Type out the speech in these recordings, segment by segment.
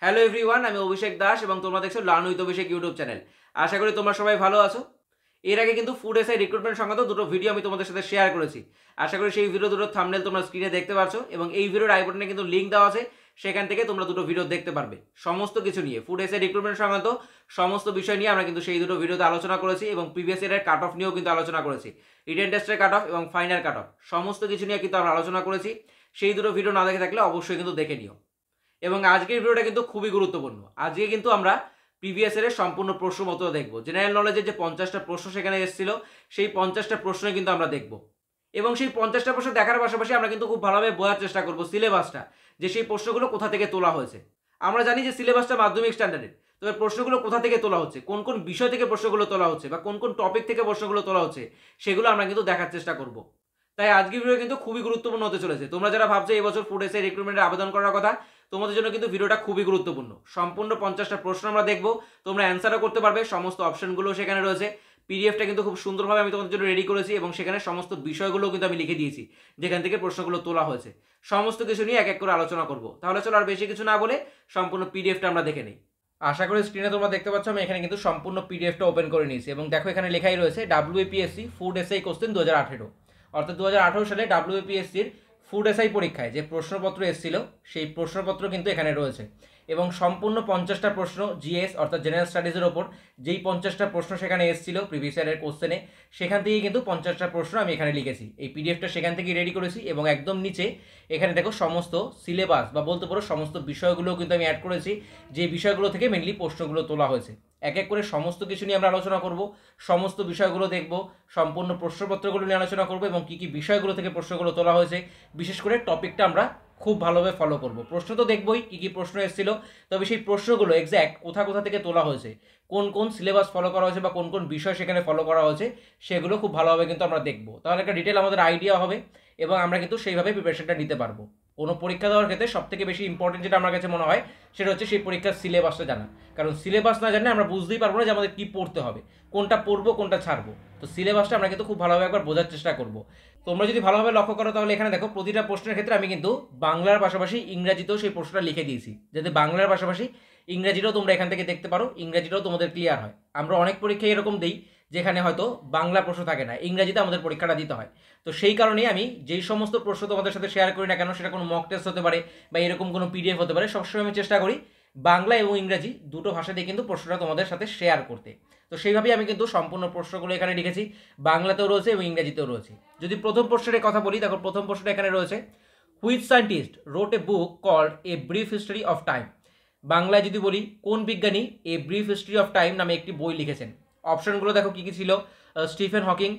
Hello everyone, আমি অভিষেক দাস এবং তোমরা দেখছো learn with Abhishek YouTube channel. আশা করি তোমরা সবাই ভালো আছো। এর আগে কিন্তু ফুড এসআই রিক্রুটমেন্ট সংক্রান্ত দুটো ভিডিও আমি তোমাদের সাথে শেয়ার করেছি। আশা করি সেই ভিডিও দুটো থাম্বনেল তোমরা স্ক্রিনে দেখতে পাচ্ছ এবং এই ভিডিওর আই বাটনে কিন্তু লিঙ্ক দেওয়া আছে, সেখান থেকে তোমরা দুটো ভিডিও দেখতে পারবে। সমস্ত কিছু নিয়ে ফুড এসআই রিক্রুটমেন্ট সংক্রান্ত সমস্ত বিষয় নিয়ে আমরা কিন্তু সেই দুটো ভিডিওতে আলোচনা করেছি এবং প্রিভিয়াস ইয়ারের কাট অফ নিয়েও কিন্তু আলোচনা করেছি। রিটেন টেস্টের কাট অফ এবং ফাইনাল কাট অফ সমস্ত কিছু নিয়ে কিন্তু আমরা আলোচনা করেছি। সেই দুটো ভিডিও না দেখে থাকলে অবশ্যই কিন্তু দেখে নিও। এবং আজকের ভিডিওটা কিন্তু খুবই গুরুত্বপূর্ণ। আজকে কিন্তু আমরা প্রিভিয়াস ইয়ারের সম্পূর্ণ প্রশ্ন মতো দেখবো। জেনারেল নলেজের যে 50টা প্রশ্ন সেখানে এসেছিল, সেই 50টা প্রশ্নই কিন্তু আমরা দেখবো এবং সেই 50টা প্রশ্ন দেখার পাশাপাশি আমরা কিন্তু খুব ভালোভাবে বোঝার চেষ্টা করবো সিলেবাসটা, যে সেই প্রশ্নগুলো কোথা থেকে তোলা হয়েছে। আমরা জানি যে সিলেবাসটা মাধ্যমিক স্ট্যান্ডার্ডের, তবে প্রশ্নগুলো কোথা থেকে তোলা হচ্ছে, কোন কোন বিষয় থেকে প্রশ্নগুলো তোলা হচ্ছে বা কোন কোন টপিক থেকে প্রশ্নগুলো তোলা হচ্ছে, সেগুলো আমরা কিন্তু দেখার চেষ্টা করব। তাই আজকের ভিডিও কিন্তু খুবই গুরুত্বপূর্ণ হতে চলেছে। তোমরা যারা ভাবছো এই বছর ফুড এসআই রিক্রুটমেন্টে আবেদন করার কথা, তোমাদের জন্য কিন্তু ভিডিওটা খুবই গুরুত্বপূর্ণ। সম্পূর্ণ 50টা প্রশ্ন আমরা দেখবো, তোমরা অ্যান্সারও করতে পারবে। সমস্ত অপশনগুলো সেখানে রয়েছে। পিডিএফটা কিন্তু খুব সুন্দরভাবে আমি তোমাদের জন্য রেডি করেছি এবং সেখানে সমস্ত বিষয়গুলো কিন্তু আমি লিখে দিয়েছি যেখান থেকে প্রশ্নগুলো তোলা হয়েছে। সমস্ত কিছু নিয়ে এক এক করে আলোচনা করব। তাহলে চলো আর বেশি কিছু না বলে সম্পূর্ণ পিডিএফটা আমরা দেখে নিই। আশা করি স্ক্রিনে তোমরা দেখতে পাচ্ছ আমি এখানে কিন্তু সম্পূর্ণ পিডিএফটা ওপেন করে নিয়েছি এবং দেখো এখানে লেখাই রয়েছে WBPSC ফুড এসআই কোশ্চেন 2018, অর্থাৎ 2018 সালে WBPSCর ফুড এসআই পরীক্ষায় যে প্রশ্নপত্র এসেছিল সেই প্রশ্নপত্র কিন্তু এখানে রয়েছে এবং সম্পূর্ণ 50টা প্রশ্ন জিএস অর্থাৎ জেনারেল স্টাডিজের ওপর যেই 50টা প্রশ্ন সেখানে এসেছিল প্রিভিয়াস ইয়ারের কোশ্চেনে, সেখান থেকেই কিন্তু 50টা প্রশ্ন আমি এখানে লিখেছি। এই পিডিএফটা সেখান থেকেই রেডি করেছি এবং একদম নিচে এখানে দেখো সমস্ত সিলেবাস বা বলতে পারো সমস্ত বিষয়গুলোও কিন্তু আমি অ্যাড করেছি, যে বিষয়গুলো থেকে মেনলি প্রশ্নগুলো তোলা হয়েছে। এক এক করে সমস্ত কিছু নিয়ে আমরা আলোচনা করব, সমস্ত বিষয়গুলো দেখব, সম্পূর্ণ প্রশ্নপত্রগুলো নিয়ে আলোচনা করব এবং কী কী বিষয়গুলো থেকে প্রশ্নগুলো তোলা হয়েছে, বিশেষ করে টপিকটা আমরা খুব ভালোভাবে ফলো করব। প্রশ্ন তো দেখবই কী কী প্রশ্ন এসেছিল, তবে সেই প্রশ্নগুলো এক্স্যাক্ট কোথা কোথা থেকে তোলা হয়েছে, কোন কোন সিলেবাস ফলো করা হয়েছে বা কোন কোন বিষয় সেখানে ফলো করা হয়েছে, সেগুলো খুব ভালোভাবে কিন্তু আমরা দেখব। তাহলে একটা ডিটেল আমাদের আইডিয়া হবে এবং আমরা কিন্তু সেইভাবে প্রিপারেশনটা নিতে পারবো। কোনো পরীক্ষা দেওয়ার ক্ষেত্রে সবথেকে বেশি ইম্পর্টেন্ট যেটা আমার কাছে মনে হয় সেটা হচ্ছে সেই পরীক্ষার সিলেবাসটা জানা। কারণ সিলেবাস না জানলে আমরা বুঝতেই পারবো না যে আমাদের কী পড়তে হবে, কোনটা পড়বো কোনটা ছাড়বো। তো সিলেবাসটা আমরা কিন্তু খুব ভালোভাবে একবার বোঝার চেষ্টা করব। তোমরা যদি ভালোভাবে লক্ষ্য করো তাহলে এখানে দেখো প্রতিটা প্রশ্নের ক্ষেত্রে আমি কিন্তু বাংলার পাশাপাশি ইংরাজিতেও সেই প্রশ্নটা লিখে দিয়েছি, যাতে বাংলার পাশাপাশি ইংরাজিটাও তোমরা এখান থেকে দেখতে পারো, ইংরাজিটাও তোমাদের ক্লিয়ার হয়। আমরা অনেক পরীক্ষায় এরকম দিই যেখানে হয়তো বাংলা প্রশ্ন থাকে না, ইংরাজিতে আমাদের পরীক্ষাটা দিতে হয়। তো সেই কারণেই আমি যেই সমস্ত প্রশ্ন তোমাদের সাথে শেয়ার করি না কেন, সেটা কোনো মক টেস্ট হতে পারে বা এরকম কোনো পিডিএফ হতে পারে, সবসময় আমি চেষ্টা করি বাংলা এবং ইংরাজি দুটো ভাষাতেই কিন্তু প্রশ্নটা তোমাদের সাথে শেয়ার করতে। তো সেইভাবেই আমি কিন্তু সম্পূর্ণ প্রশ্নগুলো এখানে লিখেছি, বাংলাতেও রয়েছে এবং ইংরাজিতেও রয়েছে। যদি প্রথম প্রশ্নের কথা বলি, দেখো প্রথম প্রশ্নটা এখানে রয়েছে, which scientist wrote a book called a brief history of time. বাংলায় যদি বলি কোন বিজ্ঞানী a brief history of time নামে একটি বই লিখেছেন। অপশনগুলো দেখো কী কী ছিল, Stephen Hawking,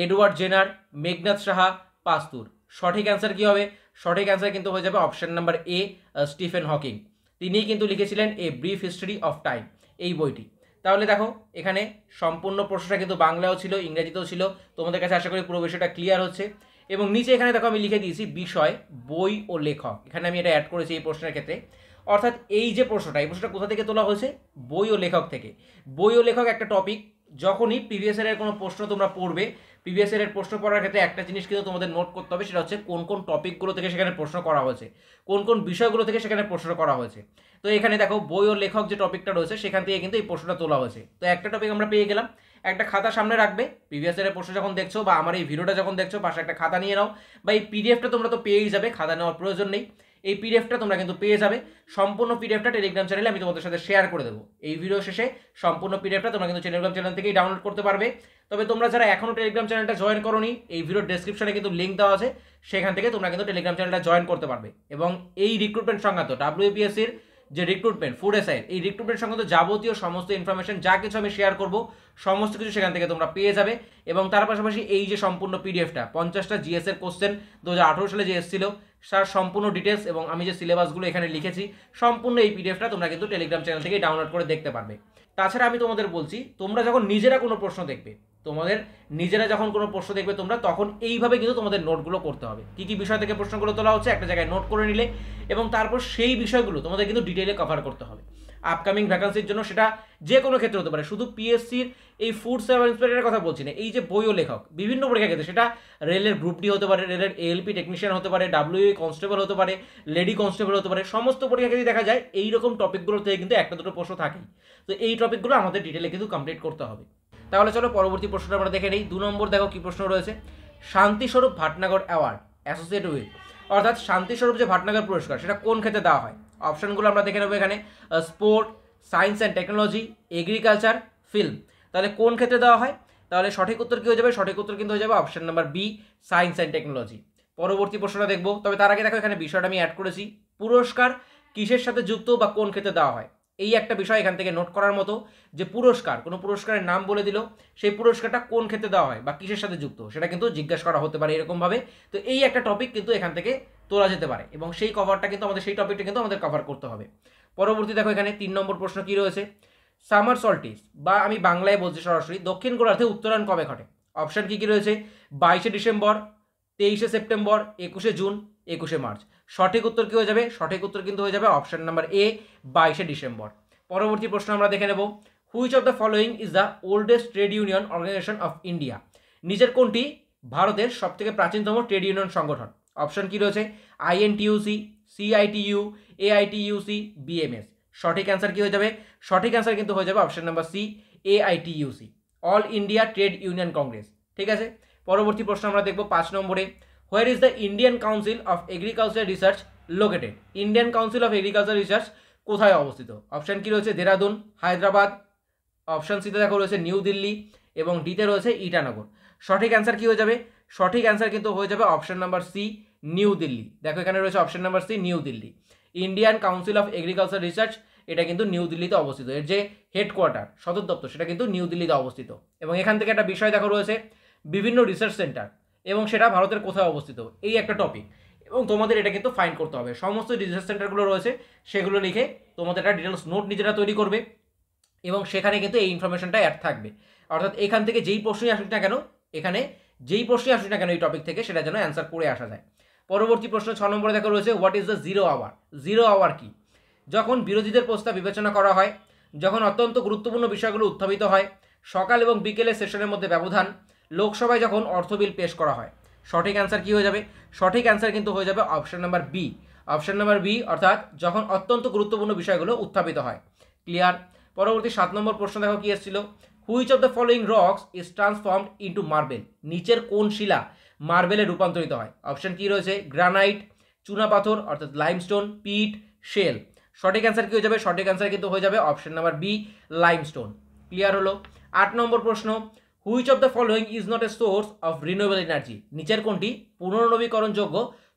Edward Jenner, Meghnad Saha, Pasteur. সঠিক অ্যান্সার কী হবে? সঠিক অ্যান্সার কিন্তু হয়ে যাবে option number A, Stephen Hawking. তিনিই কিন্তু লিখেছিলেন a brief history of time এই বইটি। তাহলে দেখো এখানে সম্পূর্ণ প্রশ্নটা কিন্তু বাংলাও ছিল ইংরেজিতেও ছিল। তোমাদের কাছে আশা করি পুরো বিষয়টা ক্লিয়ার হচ্ছে। এবং নিচে এখানে দেখো আমি লিখে দিয়েছি বিষয়, বই ও লেখক। এখানে আমি এটা অ্যাড করেছি এই প্রশ্নের ক্ষেত্রে। অর্থাৎ এই যে প্রশ্নটা, এই প্রশ্নটা কোথা থেকে তোলা হয়েছে? বই ও লেখক থেকে। বই ও লেখক একটা টপিক, যখনই প্রিভিয়াস ইয়ারের কোনো প্রশ্ন তোমরা পড়বে, প্রিভিয়াস ইয়ারের প্রশ্ন পড়ার ক্ষেত্রে একটা জিনিস কিন্তু তোমাদের নোট করতে হবে, সেটা হচ্ছে কোন কোন টপিকগুলো থেকে সেখানে প্রশ্ন করা হয়েছে, কোন কোন বিষয়গুলো থেকে সেখানে প্রশ্ন করা হয়েছে। তো এখানে দেখো বই ও লেখক যে টপিকটা রয়েছে সেখান থেকে কিন্তু এই প্রশ্নটা তোলা হয়েছে। তো একটা টপিক আমরা পেয়ে গেলাম। একটা খাতা সামনে রাখবে, প্রিভিয়াস ইয়ারের প্রশ্ন যখন দেখছো বা আমার এই ভিডিওটা যখন দেখছো পাশে একটা খাতা নিয়ে নাও, বা এই পিডিএফটা তোমরা তো পেয়েই যাবে, খাতা নেওয়ার প্রয়োজন নেই। এই পিডিএফটা তোমরা কিন্তু পেয়ে যাবে। সম্পূর্ণ পিডিএফটা টেলিগ্রাম চ্যানেলে আমি তোমাদের সাথে শেয়ার করে দেবো। এই ভিডিও শেষে সম্পূর্ণ পিডিএফটা তোমরা কিন্তু টেলিগ্রাম চ্যানেল থেকেই ডাউনলোড করতে পারবে। তবে তোমরা যারা এখনও টেলিগ্রাম চ্যানেলটা জয়েন করোনি, এই ভিডিওর ডেসক্রিপশনে কিন্তু লিঙ্ক দেওয়া আছে, সেখান থেকে তোমরা কিন্তু টেলিগ্রাম চ্যানেলটা জয়েন করতে পারবে। এবং এই রিক্রুটমেন্ট সংক্রান্ত WBPSCর যে রিক্রুটমেন্ট ফুড এসআই, এই রিক্রুটমেন্ট সংক্রান্ত যাবতীয় সমস্ত ইনফরমেশন যা কিছু আমি শেয়ার করবো সমস্ত কিছু সেখান থেকে তোমরা পেয়ে যাবে। এবং তার পাশাপাশি এই যে সম্পূর্ণ পিডিএফটা 50টা জিএস এর কোশ্চেন 2018 সালে যে এসেছিল তার সম্পূর্ণ ডিটেলস এবং আমি যে সিলেবাসগুলো এখানে লিখেছি, সম্পূর্ণ এই পিডিএফটা তোমরা কিন্তু টেলিগ্রাম চ্যানেল থেকে ডাউনলোড করে দেখতে পারবে। তাছাড়া আমি তোমাদের বলছি, তোমরা যখন নিজেরা কোনো প্রশ্ন দেখবে, নিজেরা যখন কোনো প্রশ্ন দেখবে তোমরা, তখন এইভাবে কিন্তু তোমাদের নোটগুলো করতে হবে। কী কী বিষয় থেকে প্রশ্নগুলো তোলা হচ্ছে একটা জায়গায় নোট করে নিলে এবং তারপর সেই বিষয়গুলো তোমাদের কিন্তু ডিটেইলে কভার করতে হবে। আপকামিং ভ্যাকান্সির জন্য, সেটা যে কোনো ক্ষেত্রে হতে পারে, শুধু পিএসসির এই ফুড সেফটি ইন্সপেক্টরের কথা বলছি না, এই যে বইও লেখক বিভিন্ন পরীক্ষা ক্ষেত্রে, সেটা রেলের গ্রুপ ডি হতে পারে, রেলের এএলপি টেকনিশিয়ান হতে পারে, ডাব্লিউএ কনস্টেবল হতে পারে, লেডি কনস্টেবল হতে পারে, সমস্ত পরীক্ষা ক্ষেত্রে দেখা যায় এইরকম টপিকগুলো থেকে কিন্তু একটা দুটো প্রশ্ন থাকেই। তো এই টপিকগুলো আমাদের ডিটেলে কিন্তু কমপ্লিট করতে হবে। তাহলে চলো পরবর্তী প্রশ্নটা আমরা দেখে নেই। 2 নম্বর দেখো কি প্রশ্ন রয়েছে, Shanti Swarup Bhatnagar award associated with, অর্থাৎ শান্তিস্বরূপ যে ভাটনগর পুরস্কার সেটা কোন ক্ষেত্রে দেওয়া হয়। অপশনগুলো আমরা দেখে নেবো এখানে, sport, science and technology, agriculture, film. তাহলে কোন ক্ষেত্রে দেওয়া হয়, তাহলে সঠিক উত্তর কী হয়ে যাবে, সঠিক উত্তর কিন্তু হয়ে যাবে option number B, science and technology. পরবর্তী প্রশ্নটা দেখবো, তবে তার আগে দেখো এখানে বিষয়টা আমি অ্যাড করেছি, পুরস্কার কিসের সাথে যুক্ত বা কোন ক্ষেত্রে দেওয়া হয়। এই একটা বিষয় এখান থেকে নোট করার মতো, যে পুরস্কার, কোনো পুরস্কারের নাম বলে দিল, সেই পুরস্কারটা কোন ক্ষেত্রে দেওয়া হয় বা কিসের সাথে যুক্ত, সেটা কিন্তু জিজ্ঞাসা করা হতে পারে এরকমভাবে। তো এই একটা টপিক কিন্তু এখান থেকে তোলা যেতে পারে, এবং সেই কভারটা কিন্তু আমাদের, সেই টপিকটা কিন্তু আমাদের কভার করতে হবে। পরবর্তী দেখো এখানে 3 নম্বর প্রশ্ন কি রয়েছে, সামার সল্টিস বা আমি বাংলায় বলছি সরাসরি, দক্ষিণ গোলার্ধে উত্তরায়ণ কবে ঘটে। অপশন কি কি রয়েছে, 22শে ডিসেম্বর, 23শে সেপ্টেম্বর, 21শে জুন, 21শে মার্চ। সঠিক উত্তর কি হয়ে যাবে, সঠিক উত্তর কিন্তু হয়ে যাবে অপশন নাম্বার এ, 22শে ডিসেম্বর। পরবর্তী প্রশ্ন আমরা দেখে নেব, which of the following is the oldest trade union organization of India, নিচের কোনটি ভারতের সবথেকে প্রাচীনতম ট্রেড ইউনিয়ন সংগঠন। অপশন কি রয়েছে, আইএনটিইউসি, সিআইটিইউ, এআইটিইউসি, বিএমএস। সঠিক অ্যান্সার কি হয়ে যাবে, সঠিক অ্যান্সার কিন্তু হয়ে যাবে option number C, AITUC, all India trade union congress. ঠিক আছে, পরবর্তী প্রশ্ন আমরা দেখব 5 নম্বরে, where is the Indian council of agriculture research located, Indian council of agriculture research কোথায় অবস্থিত। অপশন কি রয়েছে, দেরাদুন, হায়দ্রাবাদ, অপশন সিতে দেখো রয়েছে নিউ দিল্লি, এবং ডিতে রয়েছে ইটানগর। সঠিক অ্যান্সার কি হয়ে যাবে, সঠিক অ্যান্সার কিন্তু হয়ে যাবে option number C, new Delhi. দেখো এখানে রয়েছে option number C, new Delhi. Indian council of agriculture research এটা কিন্তু নিউ দিল্লিতে অবস্থিত, এর যে হেডকোয়ার্টার, সদর দপ্তর, সেটা কিন্তু নিউ দিল্লিতে অবস্থিত। এবং এখান থেকে একটা বিষয় দেখো রয়েছে বিভিন্ন রিসার্চ সেন্টার, এবং সেটা ভারতের কোথায় অবস্থিত, এই একটা টপিক, এবং তোমাদের এটা কিন্তু ফাইন্ড করতে হবে। সমস্ত রিসার্চ সেন্টারগুলো রয়েছে, সেগুলো লিখে তোমাদের একটা ডিটেলস নোট নিজেরা তৈরি করবে, এবং সেখানে কিন্তু এই ইনফরমেশনটা অ্যাড থাকবে। অর্থাৎ এখান থেকে যেই প্রশ্নই আসুক না কেন, এখানে যেই প্রশ্নই আসুক না কেন এই টপিক থেকে, সেটা যেন অ্যান্সার করে আসা যায়। পরবর্তী প্রশ্ন 6 নম্বরে দেখা রয়েছে, what is the zero hour. Zero hour কি, যখন বিরোধীদের প্রস্তাব বিবেচনা করা হয়, যখন অত্যন্ত গুরুত্বপূর্ণ বিষয়গুলো উত্থাপিত হয়, সকাল এবং বিকেলের সেশনের মধ্যে ব্যবধান, লোকসভায় যখন অর্থ বিল পেশ করা হয়। সঠিক অ্যান্সার কি হয়ে যাবে, সঠিক অ্যান্সার কিন্তু হয়ে যাবে option number B, option number B, অর্থাৎ যখন অত্যন্ত গুরুত্বপূর্ণ বিষয়গুলো উত্থাপিত হয়। ক্লিয়ার। পরবর্তী 7 নম্বর প্রশ্ন দেখো কি এসেছিল, which of the following rocks is transformed into marble, নিচের কোন শিলা মার্বেলে রূপান্তরিত হয়। অপশন কি রয়েছে, গ্রানাইট, চুনাপাথর অর্থাৎ লাইমস্টোন, পিট, শেল। সঠিক অ্যান্সার কি হয়ে যাবে, সঠিক অ্যান্সার কিন্তু হয়ে যাবে option number B, limestone. Clear হলো। 8 নম্বর প্রশ্ন, which of the following is not a source of renewable energy, নিচের কোনটি পুনর্নবীকরণযোগ্য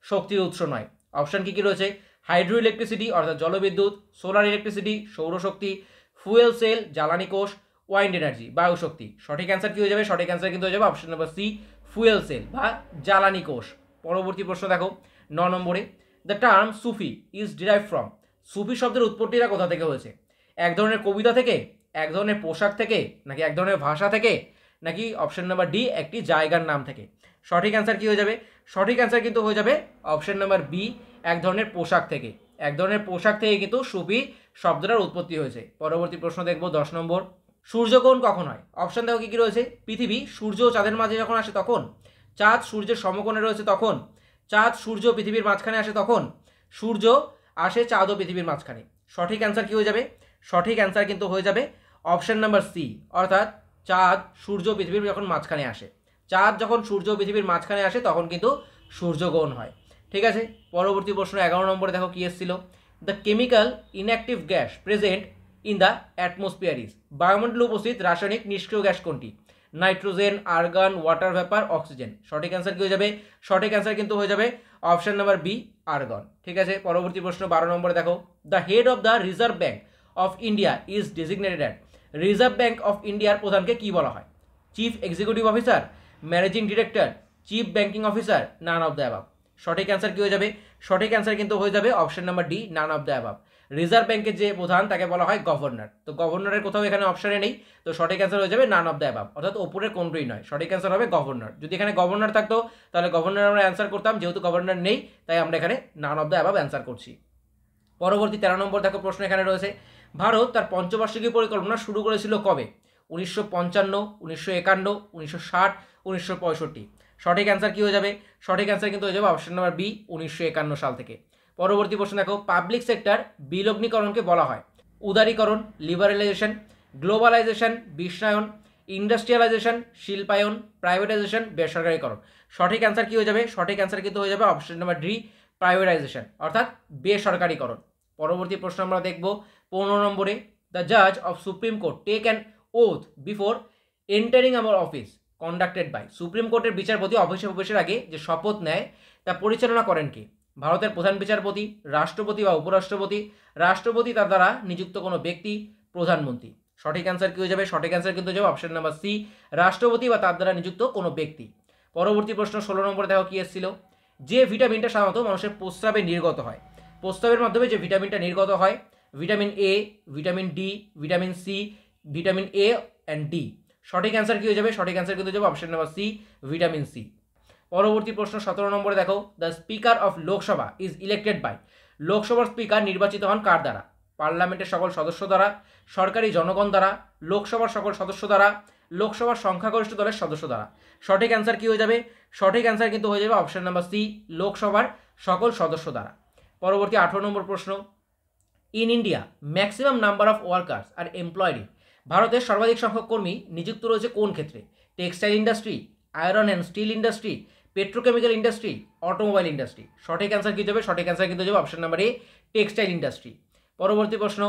শক্তির উৎস নয়। অপশন কি কি রয়েছে, হাইড্রো ইলেকট্রিসিটি অর্থাৎ জলবিদ্যুৎ, সোলার ইলেকট্রিসিটি সৌরশক্তি, ফুয়েল সেল জ্বালানি কোষ, ওয়াইন্ড এনার্জি বায়ু শক্তি। সঠিক অ্যান্সার কি হয়ে যাবে, সঠিক অ্যান্সার কিন্তু হয়ে যাবে option number C, fuel cell বা জ্বালানি কোষ। পরবর্তী প্রশ্ন দেখো 9 নম্বরে, the term Sufi is derive from, সুফি শব্দের উৎপত্তিটা কোথা থেকে হয়েছে। এক ধরনের কবিতা থেকে, এক ধরনের পোশাক থেকে, নাকি এক ধরনের ভাষা থেকে, নাকি অপশন নাম্বার ডি একটি জায়গার নাম থেকে। সঠিক অ্যান্সার কি হয়ে যাবে, সঠিক অ্যান্সার কিন্তু হয়ে যাবে অপশন নাম্বার বি, এক ধরনের পোশাক থেকে। এক ধরনের পোশাক থেকে কিন্তু সুফি শব্দটার উৎপত্তি হয়েছে। পরবর্তী প্রশ্ন দেখব 10 নম্বর, সূর্যগ্রহণ কখন হয়। অপশন দেখো কি কি রয়েছে, পৃথিবী সূর্য ও চাঁদের মাঝে যখন আসে তখন, চাঁদ সূর্যের সমকোণে রয়েছে তখন, চাঁদ সূর্য পৃথিবীর মাঝখানে আসে তখন, সূর্য আসে চাঁদ ও পৃথিবীর মাঝখানে। সঠিক অ্যান্সার কি হয়ে যাবে, সঠিক অ্যান্সার কিন্তু হয়ে যাবে অপশন নাম্বার সি, অর্থাৎ চাঁদ সূর্য পৃথিবীর যখন মাঝখানে আসে, চাঁদ যখন সূর্য পৃথিবীর মাঝখানে আসে তখন কিন্তু সূর্যগ্রহণ হয়। ঠিক আছে, পরবর্তী প্রশ্ন 11 নম্বরে দেখো কি এসেছিল, the chemical inactive gas present in the atmosphere is, বায়ুমণ্ডলে উপস্থিত রাসায়নিক নিষ্ক্রিয় গ্যাস কোনটি। Nitrogen, argon, water vapour, oxygen. সঠিক অ্যান্সার কি হয়ে যাবে, সঠিক অ্যান্সার কিন্তু হয়ে যাবে অপশন নাম্বার বি, আর্গন। ঠিক আছে, পরবর্তী প্রশ্ন 12 নম্বরে দেখো, the head of the reserve bank of India is designated at, reserve bank of ইন্ডিয়ার প্রধানকে কি বলা হয়। Chief executive officer, managing director, chief banking officer, naan of the above. সঠিক অ্যান্সার কি হয়ে যাবে, সঠিক অ্যান্সার কিন্তু হয়ে যাবে option number D, naan of the above. Reserve ব্যাঙ্কের যে প্রধান তাকে বলা হয় গভর্নর, তো গভর্নরের কোথাও এখানে অপশনে নেই, তো সঠিক অ্যান্সার হয়ে যাবে নান অফ দ্য অ্যাবাভ, অর্থাৎ ওপরের কোনটাই নয়। সঠিক অ্যান্সার হবে গভর্নর। যদি এখানে গভর্নর থাকতো তাহলে গভর্নর আমরা অ্যান্সার করতাম, যেহেতু গভর্নর নেই তাই আমরা এখানে নান অফ দ্য অ্যাবাভ অ্যান্সার করছি। পরবর্তী 13 নম্বর দেখো প্রশ্ন এখানে রয়েছে, ভারত তার পঞ্চবার্ষিকী পরিকল্পনা শুরু করেছিল কবে? 1955, 1951, 1960, 1965। সঠিক অ্যান্সার কী হয়ে যাবে? সঠিক অ্যান্সার কিন্তু হয়ে যাবে অপশন নাম্বার বি, 1951 সাল থেকে। পরবর্তী প্রশ্ন দেখো, পাবলিক সেক্টর বিলগ্নীকরণকে বলা হয় উদারীকরণ, লিবারালাইজেশন, গ্লোবালাইজেশন, বিশ্বায়ন, ইন্ডাস্ট্রিয়ালাইজেশন, শিল্পায়ন, প্রাইভেটাইজেশন, বেসরকারীকরণ। সঠিক অ্যান্সার কী হয়ে যাবে? সঠিক অ্যান্সার কিন্তু হয়ে যাবে অপশন নাম্বার ডি, প্রাইভেটাইজেশন, অর্থাৎ বেসরকারীকরণ। পরবর্তী প্রশ্ন আমরা দেখব 15 নম্বরে, দ্য জাজ of supreme court take an oath before entering our office conducted by. Supreme কোর্টের বিচারপতি অফিসে প্রবেশের আগে যে শপথ নেয় তা পরিচালনা করেন কে? ভারতের প্রধান বিচারপতি, রাষ্ট্রপতি বা উপরাষ্ট্রপতি, রাষ্ট্রপতি তার দ্বারা নিযুক্ত কোনো ব্যক্তি, প্রধানমন্ত্রী। সঠিক অ্যান্সার কী হয়ে যাবে? সঠিক অ্যান্সার কিন্তু হয়ে যাবে অপশন নাম্বার সি, রাষ্ট্রপতি বা তার দ্বারা নিযুক্ত কোনো ব্যক্তি। পরবর্তী প্রশ্ন 16 নম্বরে দেখো কী এসেছিল, যে ভিটামিনটা সাধারণত মানুষের প্রস্রাবে নির্গত হয়, প্রস্রাবের মাধ্যমে যে ভিটামিনটা নির্গত হয়, vitamin A, vitamin D, vitamin C, vitamin A and D. সঠিক অ্যান্সার কী হয়ে যাবে? সঠিক অ্যান্সার কিন্তু হয়ে যাবে option number C, vitamin C. পরবর্তী প্রশ্ন 17 নম্বরে দেখো, the speaker of Lok Sabha is elected by. লোকসভার স্পিকার নির্বাচিত হন কার দ্বারা? পার্লামেন্টের সকল সদস্য দ্বারা, সরকারি জনগণ দ্বারা, লোকসভার সকল সদস্য দ্বারা, লোকসভার সংখ্যাগরিষ্ঠ দলের সদস্য দ্বারা। সঠিক অ্যান্সার কী হয়ে যাবে? সঠিক অ্যান্সার কিন্তু হয়ে যাবে অপশন নাম্বার সি, লোকসভার সকল সদস্য দ্বারা। পরবর্তী 18 নম্বর প্রশ্ন, in India maximum number of workers are employed. ভারতের সর্বাধিক সংখ্যক কর্মী নিযুক্ত রয়েছে কোন ক্ষেত্রে? Textile industry, iron and steel industry, petrochemical industry, automobile industry. সঠিক অ্যান্সার কী যাবে? সঠিক অ্যান্সার কিন্তু যাবে option number A, textile industry. পরবর্তী প্রশ্ন,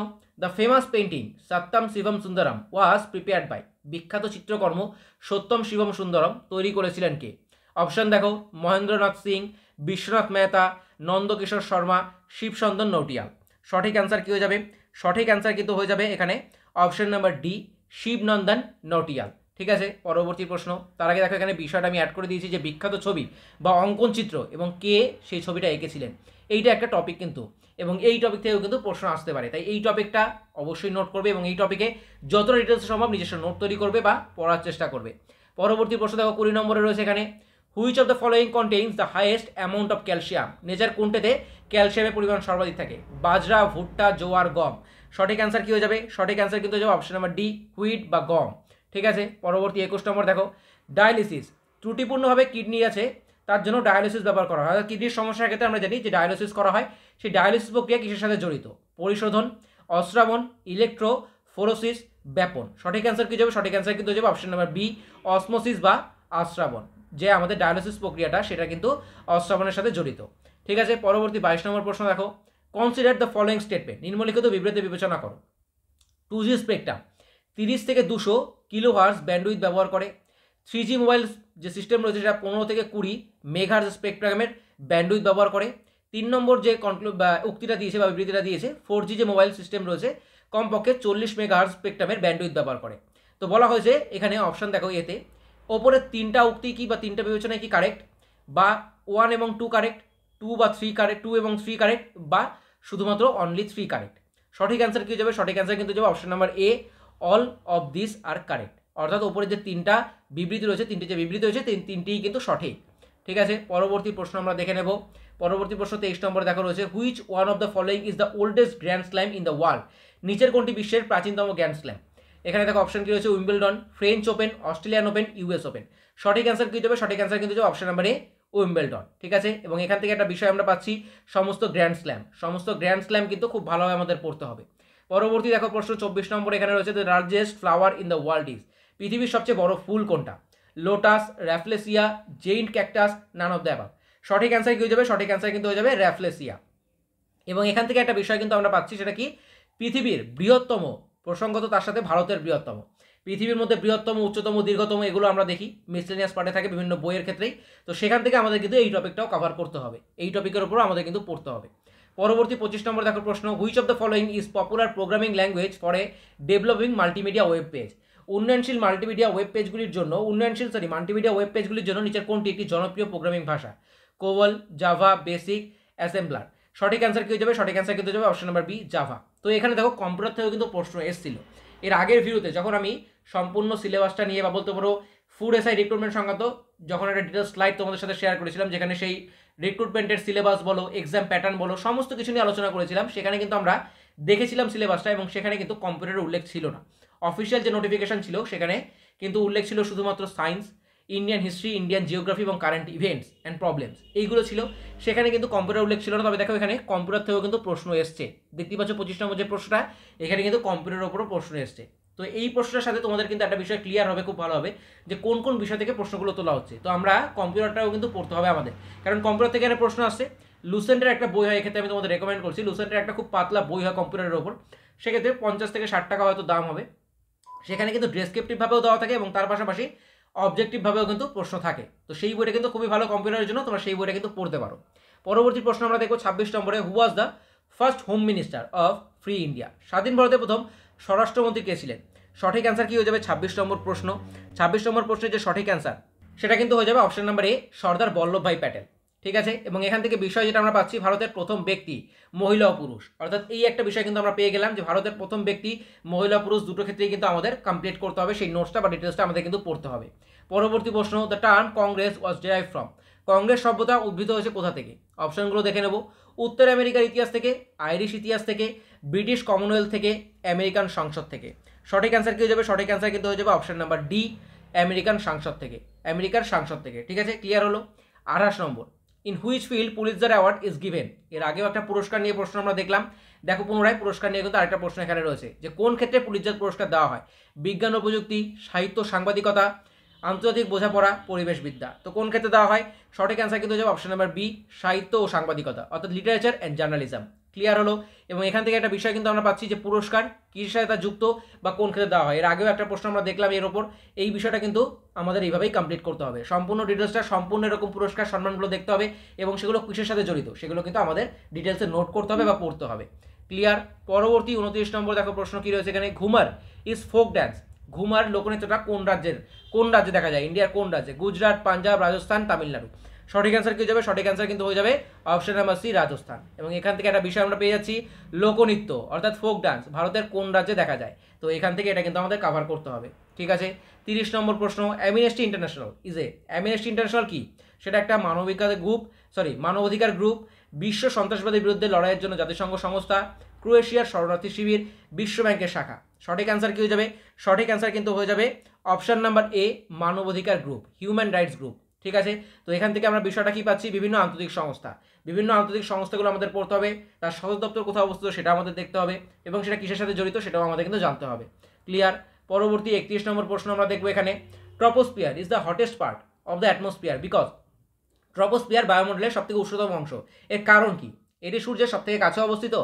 the famous painting Satyam Shivam Sundaram was prepared by. বিখ্যাত চিত্রকর্ম সত্যম শিবম সুন্দরম তৈরি করেছিলেন কে? অপশন দেখো, মহেন্দ্রনাথ সিং, বিশ্বনাথ মেহতা, নন্দকিশোর শর্মা, শিবচন্দন নৌটিয়াল। সঠিক অ্যান্সার কী হয়ে যাবে? সঠিক অ্যান্সার কিন্তু হয়ে যাবে এখানে অপশন নাম্বার ডি, শিবনন্দন নৌটিয়াল। ঠিক আছে, পরবর্তী প্রশ্ন। তার আগে দেখো এখানে বিষয়টা আমি অ্যাড করে দিয়েছি যে বিখ্যাত ছবি বা অঙ্কন চিত্র এবং কে সেই ছবিটা এঁকেছিলেন, এইটা একটা টপিক কিন্তু, এবং এই টপিক থেকেও কিন্তু প্রশ্ন আসতে পারে। তাই এই টপিকটা অবশ্যই নোট করবে এবং এই টপিকে যতটা ডিটেলস সম্ভব নিজস্ব নোট তৈরি করবে বা পড়ার চেষ্টা করবে। পরবর্তী প্রশ্ন দেখো 20 নম্বরে রয়েছে এখানে, which of the following contains the highest amount of calcium. Nature কোনটাতে ক্যালসিয়ামের পরিমাণ সর্বাধিক থাকে? বাজরা, ভুট্টা, জোয়ার, গম। সঠিক অ্যান্সার কী হয়ে যাবে? সঠিক অ্যান্সার কিন্তু হয়ে যাবে অপশন নাম্বার ডি, হুইট বা গম। ঠিক আছে, পরবর্তী 21 নম্বর দেখো, ডায়ালিসিস ত্রুটিপূর্ণভাবে কিডনি আছে তার জন্য ডায়ালিসিস ব্যবহার করা হয়। অর্থাৎ কিডনির সমস্যার ক্ষেত্রে আমরা জানি যে ডায়ালিসিস করা হয়, সেই ডায়ালিসিস প্রক্রিয়া কিসের সাথে জড়িত? পরিশোধন, অশ্রাবণ, ইলেকট্রোফোরোসিস, ব্যাপন। সঠিক অ্যান্সার কী যাবে? সঠিক অ্যান্সার কিন্তু হয়ে যাবে অপশন নাম্বার বি, অসমোসিস বা আশ্রাবণ। যে আমাদের ডায়ালিসিস প্রক্রিয়াটা সেটা কিন্তু অশ্রাবণের সাথে জড়িত। ঠিক আছে, পরবর্তী 22 নম্বর প্রশ্ন দেখো, কনসিডার দ্য ফলোয়িং স্টেটমেন্ট। নিম্নলিখিত বিবৃতি বিবেচনা করো। 2G স্পেকট্রাম 30 থেকে 200 কিলোহার্টজ ব্যান্ডউইথ ব্যবহার করে। 3G মোবাইল যে সিস্টেম রয়েছে সেটা 15 থেকে 20 মেগাহার্টজ স্পেকট্রামের ব্যান্ডউইথ ব্যবহার করে। 3 নম্বর যে উক্তিটা দিয়েছে বা বিবৃতিটা দিয়েছে, 4G যে মোবাইল সিস্টেম রয়েছে কমপক্ষে 40 মেগাহার্টজ স্পেকট্রামের ব্যান্ডউইথ ব্যবহার করে। তো বলা হয়েছে এখানে অপশন দেখো, এতে ওপরের 3টা উক্তি কি বা 3টা বিবেচনায় কি কারেক্ট, বা 1 এবং 2 কারেক্ট, 2 বা 3 কারেক্ট, 2 এবং 3 কারেক্ট, বা শুধুমাত্র অনলি 3 কারেক্ট। সঠিক অ্যান্সার কী যাবে? সঠিক অ্যান্সার কিন্তু যাবে option number A, all of this are correct. অর্থাৎ ওপরে যে 3টা বিবৃতি রয়েছে, 3টি যে বিবৃতি রয়েছে 3টিই কিন্তু সঠিক। ঠিক আছে, পরবর্তী প্রশ্ন আমরা দেখে নেব। পরবর্তী প্রশ্ন 23 নম্বরে দেখা রয়েছে, which one of the following is the oldest grand slam in the world. নিচের কোনটি বিশ্বের প্রাচীনতম গ্র্যান্ড স্ল্যাম? এখানে দেখো অপশন কী রয়েছে, Wimbledon, French open, Australian open, US open. সঠিক অ্যান্সার কী যাবে? সঠিক অ্যান্সার কিন্তু যাবে অপশন নাম্বার এ, উইম্বলডন। ঠিক আছে, এবং এখান থেকে একটা বিষয় আমরা পাচ্ছি, সমস্ত গ্র্যান্ড স্ল্যাম কিন্তু খুব ভালোভাবে আমাদের পড়তে হবে। পরবর্তী দেখো প্রশ্ন 24 নম্বর এখানে রয়েছে, the largest flower in the world is. পৃথিবীর সবচেয়ে বড় ফুল কোনটা? Lotus, rafflesia, giant cactus, none of the above. সঠিক অ্যান্সার কি হয়ে যাবে? সঠিক অ্যান্সার কিন্তু হয়ে যাবে র্যাফলেসিয়া। এবং এখান থেকে একটা বিষয় কিন্তু আমরা পাচ্ছি, সেটা কি? পৃথিবীর বৃহত্তম, প্রসঙ্গত তার সাথে ভারতের বৃহত্তম। পৃথিবীর মধ্যে বৃহত্তম, উচ্চতম, দীর্ঘতম এগুলো আমরা দেখি মিসলেনিয়াস পার্টে থাকে বিভিন্ন বইয়ের ক্ষেত্রেই। তো সেখান থেকে আমাদের কিন্তু এই টপিকটাও কভার করতে হবে, এই টপিকের উপরও আমাদের কিন্তু পড়তে হবে। পরবর্তী 25 নম্বর দেখো প্রশ্ন, which of the following is popular programming language for a developing multimedia web page. উন্নয়নশীল মাল্টিমিডিয়া ওয়েব পেজগুলির জন্য মাল্টিমিডিয়া ওয়েব পেজগুলির জন্য নিচের কোনটি একটি জনপ্রিয় প্রোগ্রামিং ভাষা? COBOL, Java, basic, assembler. সঠিক অ্যান্সার কী হয়ে যাবে? সঠিক অ্যান্সার কিন্তু যাবে অপশন নাম্বার বি, জাভা। তো এখানে দেখো কম্পিউটার থেকেও কিন্তু প্রশ্ন এসেছিল এর আগের ভিডিওতে, যখন আমি সম্পূর্ণ সিলেবাসটা নিয়ে বা বলতে পারো ফুড এসআই রিক্রুটমেন্ট সংক্রান্ত যখন একটা ডিটেল স্লাইড তোমাদের সাথে শেয়ার করেছিলাম, যেখানে সেই রিক্রুটমেন্টের সিলেবাস বলো, এক্সাম প্যাটার্ন বলো, সমস্ত কিছু নিয়ে আলোচনা করেছিলাম। সেখানে কিন্তু আমরা দেখেছিলাম সিলেবাসটা, এবং সেখানে কিন্তু কম্পিউটারের উল্লেখ ছিল না। অফিসিয়াল যে নোটিফিকেশন ছিল সেখানে কিন্তু উল্লেখ ছিল শুধুমাত্র science, Indian history, Indian geography এবং কারেন্ট ইভেন্টস অ্যান্ড প্রবলেমস, এইগুলো ছিল। সেখানে কিন্তু কম্পিউটার উল্লেখ ছিল না। তবে দেখো এখানে কম্পিউটার থেকেও কিন্তু প্রশ্ন এসছে, দেখতে পাচ্ছ 25 নম্বর যে প্রশ্নটা, এখানে কিন্তু কম্পিউটারের উপরও প্রশ্ন এসছে। তো এই প্রশ্নের সাথে তোমাদের কিন্তু একটা বিষয় ক্লিয়ার হবে, খুব ভালো হবে, যে কোন কোন বিষয় থেকে প্রশ্নগুলো তোলা হচ্ছে। তো আমরা কম্পিউটারটাও কিন্তু পড়তে হবে আমাদের, কারণ কম্পিউটার থেকে এখানে প্রশ্ন আসছে। লুসেন্টের একটা বই হয়, এক্ষেত্রে আমি তোমাদের রেকমেন্ড করছি। লুসেন্টের একটা খুব পাতলা বই হয় কম্পিউটারের ওপর, সেক্ষেত্রে 50 থেকে 60 টাকা হয়তো দাম হবে। সেখানে কিন্তু ডেসক্রিপটিভভাবেও দেওয়া থাকে এবং তার পাশাপাশি অবজেক্টিভভাবেও কিন্তু প্রশ্ন থাকে। তো সেই বইটা কিন্তু খুবই ভালো কম্পিউটারের জন্য, তোমরা সেই বইটা কিন্তু পড়তে পারো। পরবর্তী প্রশ্ন আমরা দেখবো 26 নম্বরে, who was the first home minister of free India? স্বাধীন ভারতের প্রথম স্বরাষ্ট্রমন্ত্রী কে ছিলেন? সঠিক অ্যান্সার কি হয়ে যাবে 26 নম্বর প্রশ্ন। 26 নম্বর প্রশ্নের যে সঠিক অ্যান্সার সেটা কিন্তু হয়ে যাবে অপশন নাম্বার এ, সর্দার বল্লভভাই প্যাটেল। ঠিক আছে, এবং এখান থেকে বিষয় যেটা আমরা পাচ্ছি, ভারতের প্রথম ব্যক্তি মহিলা ও পুরুষ, অর্থাৎ এই একটা বিষয় কিন্তু আমরা পেয়ে গেলাম যে ভারতের প্রথম ব্যক্তি মহিলা পুরুষ দুটো ক্ষেত্রেই কিন্তু আমাদের কমপ্লিট করতে হবে, সেই নোটসটা বা ডিটেলসটা আমাদের কিন্তু পড়তে হবে। পরবর্তী প্রশ্ন, the term Congress was derive from? Congress শব্দটা উদ্ভূত হয়েছে কোথা থেকে? অপশনগুলো দেখে নেব। উত্তর আমেরিকার ইতিহাস থেকে, আইরিশ ইতিহাস থেকে, ব্রিটিশ কমনওয়েলথ থেকে, আমেরিকান সংসদ থেকে। সঠিক অ্যান্সার কি হয়ে যাবে? সঠিক অ্যান্সার কিন্তু হয়ে যাবে অপশন নাম্বার ডি, আমেরিকান সংসদ থেকে, আমেরিকার সংসদ থেকে। ঠিক আছে, ক্লিয়ার হলো। 28 নম্বর, in which field Pulitzer award is given? এর আগেও একটা পুরস্কার নিয়ে প্রশ্ন আমরা দেখলাম, দেখো পুনরায় পুরস্কার নিয়ে কিন্তু আরেকটা প্রশ্ন এখানে রয়েছে, যে কোন ক্ষেত্রে পুলিৎজার পুরস্কার দেওয়া হয়? বিজ্ঞান ও প্রযুক্তি, সাহিত্য, সাংবাদিকতা, আন্তর্জাতিক বোঝাপড়া, পরিবেশবিদ্যা। তো কোন ক্ষেত্রে দেওয়া হয়? সঠিক অ্যান্সার কিন্তু হয়ে যাবে অপশন নাম্বার বি, সাহিত্য ও সাংবাদিকতা, অর্থাৎ লিটারেচার অ্যান্ড জার্নালিজম। ক্লিয়ার হলো। এবং এখান থেকে একটা বিষয় কিন্তু আমরা পাচ্ছি যে পুরস্কার কিসের সাথে তা যুক্ত বা কোন ক্ষেত্রে দেওয়া হয়। এর আগেও একটা প্রশ্ন আমরা দেখলাম এর ওপর, এই বিষয়টা কিন্তু আমাদের এইভাবেই কমপ্লিট করতে হবে। সম্পূর্ণ ডিটেলসটা, সম্পূর্ণ এরকম পুরস্কার সম্মানগুলো দেখতে হবে এবং সেগুলো কিসের সাথে জড়িত সেগুলো কিন্তু আমাদের ডিটেলসে নোট করতে হবে বা পড়তে হবে। ক্লিয়ার। পরবর্তী 29 নম্বর দেখো প্রশ্ন কি রয়েছে এখানে, ঘুমার ইজ ফোক ড্যান্স? ঘুমার লোকনৃত্যটা কোন রাজ্যে দেখা যায়? ইন্ডিয়ার কোন রাজ্যে? গুজরাট, পাঞ্জাব, রাজস্থান, তামিলনাড়ু। সঠিক অ্যান্সার কি হয়ে যাবে? সঠিক অ্যান্সার কিন্তু হয়ে যাবে অপশন নাম্বার সি, রাজস্থান। এবং এখান থেকে একটা বিষয় আমরা পেয়ে যাচ্ছি, লোকনৃত্য অর্থাৎ ফোক ডান্স ভারতের কোন রাজ্যে দেখা যায়? তো এখান থেকে এটা কিন্তু আমাদের কভার করতে হবে। ঠিক আছে। 30 নম্বর প্রশ্ন, অ্যামনেস্টি ইন্টারন্যাশনাল অ্যামনেস্টি ইন্টারন্যাশনাল কি? সেটা একটা মানবাধিকার গ্রুপ, বিশ্ব সন্ত্রাসবাদের বিরুদ্ধে লড়াইয়ের জন্য জাতিসংঘ সংস্থা, ক্রোয়েশিয়ার শরণার্থী শিবির, বিশ্ব ব্যাংকের শাখা। সঠিক অ্যান্সার কি হয়ে যাবে? সঠিক অ্যান্সার কিন্তু হয়ে যাবে অপশন নাম্বার এ, মানবাধিকার গ্রুপ, হিউম্যান রাইটস গ্রুপ। ঠিক আছে। তো এখান থেকে আমরা বিষয়টা কি পাচ্ছি? বিভিন্ন আন্তর্জাতিক সংস্থাগুলো আমাদের পড়তে হবে, তার সদর দপ্তর কোথাও অবস্থিত সেটা আমাদের দেখতে হবে, এবং সেটা কিসের সাথে জড়িত সেটাও আমাদের কিন্তু জানতে হবে। ক্লিয়ার। পরবর্তী 31 নম্বর প্রশ্ন আমরা দেখবো এখানে, troposphere is the hottest part of the atmosphere because? Troposphere বায়ুমণ্ডলের সবথেকে উষ্ণতম অংশ, এর কারণ কি? এটি সূর্যের সবথেকে কাছে অবস্থিত,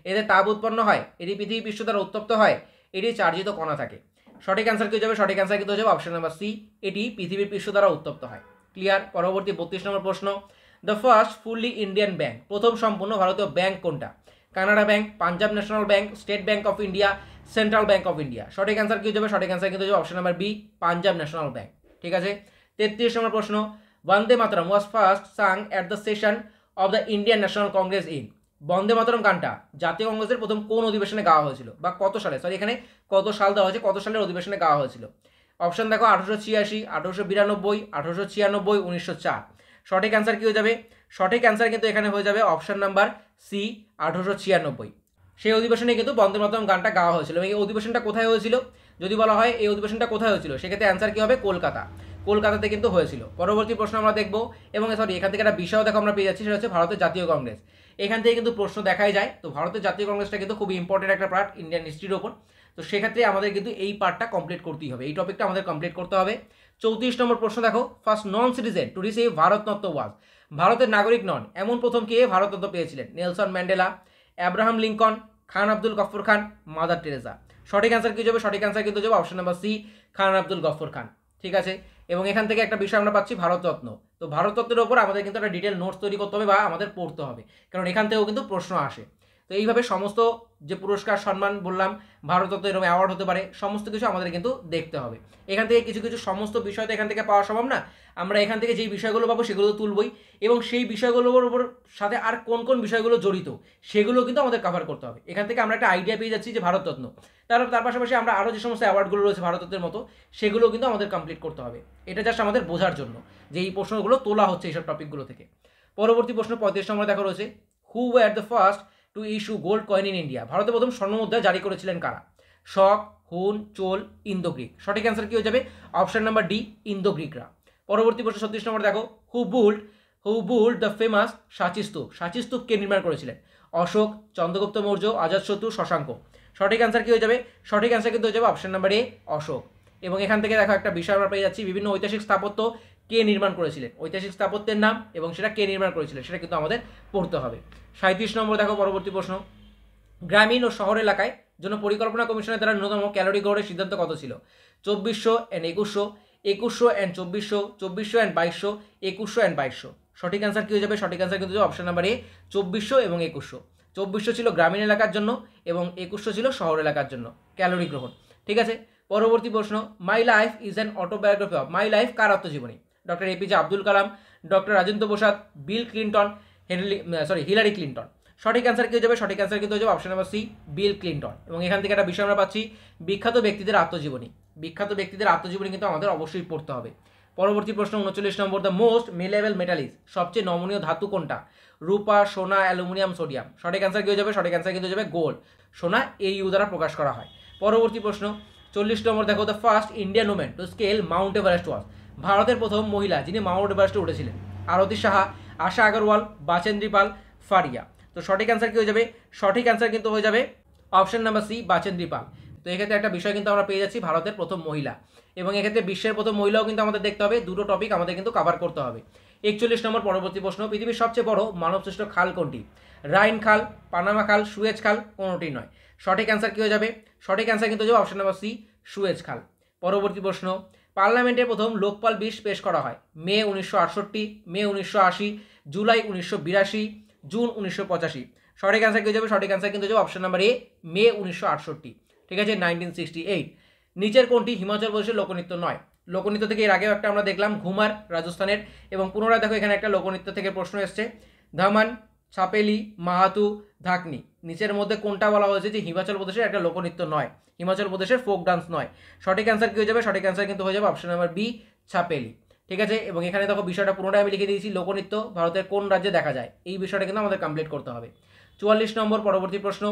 এতে তাপ উৎপন্ন হয়, এটি পৃথিবী পৃষ্ঠ দ্বারা উত্তপ্ত হয়, এটি চার্জিত কণা থাকে। সঠিক অ্যান্সার কি হয়ে যাবে? সঠিক অ্যান্সার কিন্তু হয়ে যাবে অপশন নাম্বার সি, এটি পৃথিবীর পৃষ্ঠ দ্বারা উত্তপ্ত হয়। ক্লিয়ার। পরবর্তী 32 নম্বর প্রশ্ন, the first fully Indian bank, প্রথম সম্পূর্ণ ভারতীয় ব্যাংক কোনটা? Canara Bank, Punjab National Bank, State Bank of India, Central Bank of India. সঠিক অ্যান্সার কি হয়ে যাবে? সঠিক অ্যান্সার কিন্তু হয়ে যাবে option number B, Punjab National Bank. ঠিক আছে। 33 নম্বর প্রশ্ন, Vande Mataram was first sung at the session of the Indian National Congress in? Vande Mataram গানটা জাতীয় কংগ্রেসের প্রথম কোন অধিবেশনে গাওয়া হয়েছিল, বা কত সালে, এখানে কত সাল দেওয়া হয়েছে, কত সালের অধিবেশনে গাওয়া হয়েছিল? অপশন দেখো, 1886, 1892, 1896, 1904। সঠিক অ্যান্সার কি হয়ে যাবে? সঠিক অ্যান্সার কিন্তু এখানে হয়ে যাবে অপশন নাম্বার সি, 1896। সেই অধিবেশনে কিন্তু বন্দে মাতরম গানটা গাওয়া হয়েছিল। এবং এই অধিবেশনটা কোথায় হয়েছিল? যদি বলা হয় এই অধিবেশনটা কোথায় হয়েছিল, সেক্ষেত্রে অ্যান্সার কি হবে? কলকাতাতে কিন্তু হয়েছিল। পরবর্তী প্রশ্ন আমরা দেখবো, এবং এখান থেকে একটা বিষয় দেখো আমরা পেয়ে যাচ্ছি, সেটা হচ্ছে ভারতের জাতীয় কংগ্রেস। এখান থেকে কিন্তু প্রশ্ন দেখাই যায়। তো ভারতের জাতীয় কংগ্রেসটা কিন্তু খুবই ইম্পর্টেন্ট একটা পার্ট ইন্ডিয়ান হিস্ট্রির ওপর। তো সেক্ষেত্রে আমাদের কিন্তু এই পার্টটা কমপ্লিট করতেই হবে, এই টপিকটা আমাদের কমপ্লিট করতে হবে। 34 নম্বর প্রশ্ন দেখো, first non citizen to receive Bharat Ratna was? ভারতের নাগরিক নন এমন প্রথম কে ভারতরত্ন পেয়েছিলেন? Nelson Mandela, Abraham Lincoln, Khan Abdul Ghaffar Khan, Mother Teresa. সঠিক অ্যান্সার কি যাবে? সঠিক অ্যান্সার কিন্তু যাবে option number C, Khan Abdul Ghaffar Khan. ঠিক আছে। এবং এখান থেকে একটা বিষয় আমরা পাচ্ছি, ভারতরত্ন। তো ভারতরত্নের ওপর আমাদের কিন্তু একটা ডিটেল নোটস তৈরি করতে হবে বা আমাদের পড়তে হবে, কারণ এখান থেকেও কিন্তু প্রশ্ন আসে। তো এইভাবে সমস্ত যে পুরস্কার সম্মান বললাম, ভারতরত্ন এরকম অ্যাওয়ার্ড হতে পারে, সমস্ত কিছু আমাদের কিন্তু দেখতে হবে। এখান থেকে কিছু কিছু সমস্ত বিষয় তো এখান থেকে পাওয়া সম্ভব না, আমরা এখান থেকে যেই বিষয়গুলো পাবো সেগুলো তো তুলবই, এবং সেই বিষয়গুলোর উপর সাথে আর কোন কোন বিষয়গুলো জড়িত সেগুলো কিন্তু আমাদের কভার করতে হবে। এখান থেকে আমরা একটা আইডিয়া পেয়ে যাচ্ছি যে ভারতরত্ন, তার পাশাপাশি আমরা আরও যে সমস্ত অ্যাওয়ার্ডগুলো রয়েছে ভারতরত্নের মতো সেগুলো কিন্তু আমাদের কমপ্লিট করতে হবে। এটা জাস্ট আমাদের বোঝার জন্য যে এই প্রশ্নগুলো তোলা হচ্ছে এইসব টপিকগুলো থেকে। পরবর্তী প্রশ্ন 35 নম্বরে দেখা রয়েছে, who were the first to issue gold coin in India? ভারতে প্রথম স্বর্ণমুদ্রা জারি করেছিলেন কারা? Shaka, Hun, Chola, Indo Greek. সঠিক অ্যান্সার কি হয়ে যাবে? অপশন নাম্বার ডি, ইন্দো গ্রিকরা। পরবর্তী প্রশ্ন 36 নম্বর দেখো, হু বুল্ড দ্য ফেমাস সাঁচি স্তূপ? সাঁচি স্তূপ কে নির্মাণ করেছিলেন? অশোক, চন্দ্রগুপ্ত মৌর্য, অজাতশত্রু, শশাঙ্ক। সঠিক অ্যান্সার কি হয়ে যাবে? সঠিক অ্যান্সার কিন্তু হয়ে যাবে অপশন নাম্বার এ, অশোক। এবং এখান থেকে দেখো একটা বিষয় আমরা পেয়ে যাচ্ছি, বিভিন্ন ঐতিহাসিক স্থাপত্য কে নির্মাণ করেছিলেন, ঐতিহাসিক স্থাপত্যের নাম এবং সেটা কে নির্মাণ করেছিলেন সেটা কিন্তু আমাদের পড়তে হবে। 37 নম্বর দেখো পরবর্তী প্রশ্ন, গ্রামীণ ও শহর এলাকায় জন্য পরিকল্পনা কমিশনের দ্বারা ন্যূনতম ক্যালোরি গ্রহণের সিদ্ধান্ত কত ছিল? 2400 এন্ড 2100, 2100 এন্ড 2400, 2400 এন্ড 2200, 2100 এন্ড 2200। সঠিক অ্যান্সার কি হয়ে যাবে? সঠিক অ্যান্সার কিন্তু অপশন নাম্বার এ, 2400 এবং 2100। 2400 ছিল গ্রামীণ এলাকার জন্য এবং 2100 ছিল শহর এলাকার জন্য ক্যালোরি গ্রহণ। ঠিক আছে, পরবর্তী প্রশ্ন, my life is an autobiography of? My life কার আত্মজীবনী? Doctor APJ Abdul Kalam, doctor Rajendra Prasad, Bill Clinton, Hillary Clinton. সঠিক অ্যান্সার কি হয়ে যাবে? সঠিক অ্যান্সার কিন্তু হয়ে যাবে option number C, Bill Clinton. এবং এখান থেকে একটা বিষয় আমরা পাচ্ছি, বিখ্যাত ব্যক্তিদের আত্মজীবনী। বিখ্যাত ব্যক্তিদের আত্মজীবনী কিন্তু আমাদের অবশ্যই পড়তে হবে। পরবর্তী প্রশ্ন 39 নম্বর, দ্য মোস্ট মেলেবল মেটালিস? সবচেয়ে নমনীয় ধাতু কোনটা? রূপা, সোনা, অ্যালুমিনিয়াম, সোডিয়াম। সঠিক অ্যান্সার কি হয়ে যাবে? সঠিক অ্যান্সার কিন্তু হয়ে যাবে গোল্ড। সোনা AU দ্বারা প্রকাশ করা হয়। পরবর্তী প্রশ্ন 40 নম্বর দেখো, the first Indian women to scale Mount Everest was? ভারতের প্রথম মহিলা যিনি মাউন্ট এভারেস্টে উঠেছিলেন? আরতি সাহা, আশা আগরওয়াল, বাচেন্দ্রী পাল, ফারিয়া। তো সঠিক অ্যান্সার কি হয়ে যাবে? সঠিক অ্যান্সার কিন্তু হয়ে যাবে অপশন নাম্বার সি, বাচেন্দ্রী পাল। তো এক্ষেত্রে একটা বিষয় কিন্তু আমরা পেয়ে যাচ্ছি, ভারতের প্রথম মহিলা, এবং এক্ষেত্রে বিশ্বের প্রথম মহিলাও কিন্তু আমাদের দেখতে হবে। দুটো টপিক আমাদের কিন্তু কভার করতে হবে। 41 নম্বর পরবর্তী প্রশ্ন, পৃথিবীর সবচেয়ে বড় মানবসৃষ্ট খাল কোনটি? রাইন খাল, পানামা খাল, সুয়েজ খাল, কোনোটি নয়। সঠিক অ্যান্সার কি হয়ে যাবে? সঠিক অ্যান্সার কিন্তু হয়ে যাবে অপশন নাম্বার সি, সুয়েজ খাল। পরবর্তী প্রশ্ন, পার্লামেন্টে প্রথম লোকপাল বিল পেশ করা হয়? মে 1968, মে 1980, জুলাই 1982, জুন 1985। সঠিক অ্যান্সার কি হয়ে যাবে? সঠিক অ্যান্সার কিন্তু হয়ে যাবে অপশন নাম্বার এ, মে 1968। ঠিক আছে, 1968। নিচের কোনটি হিমাচল প্রদেশের লোকনৃত্য নয়? লোকনৃত্য থেকে এর আগেও একটা আমরা দেখলাম, ঘুমার রাজস্থানের, এবং পুনরায় দেখো এখানে একটা লোকনৃত্য থেকে প্রশ্ন এসছে, ধামান, ছাপেলি, মাহাতু, ধাকনি। নিচের মধ্যে কোনটা বলা হয়েছে যে হিমাচল প্রদেশের একটা লোকনৃত্য নয়, হিমাচল প্রদেশের ফোক ডান্স নয়? সঠিক অ্যান্সার কি হয়ে যাবে? সঠিক অ্যান্সার কিন্তু হয়ে যাবে অপশন নাম্বার বি, ছাপেলি। ঠিক আছে, এবং এখানে দেখো বিষয়টা পুনরায় আমি লিখে দিয়েছি, লোকনৃত্য ভারতের কোন রাজ্যে দেখা যায়, এই বিষয়টা কিন্তু আমাদের কমপ্লিট করতে হবে। 44 নম্বর পরবর্তী প্রশ্ন,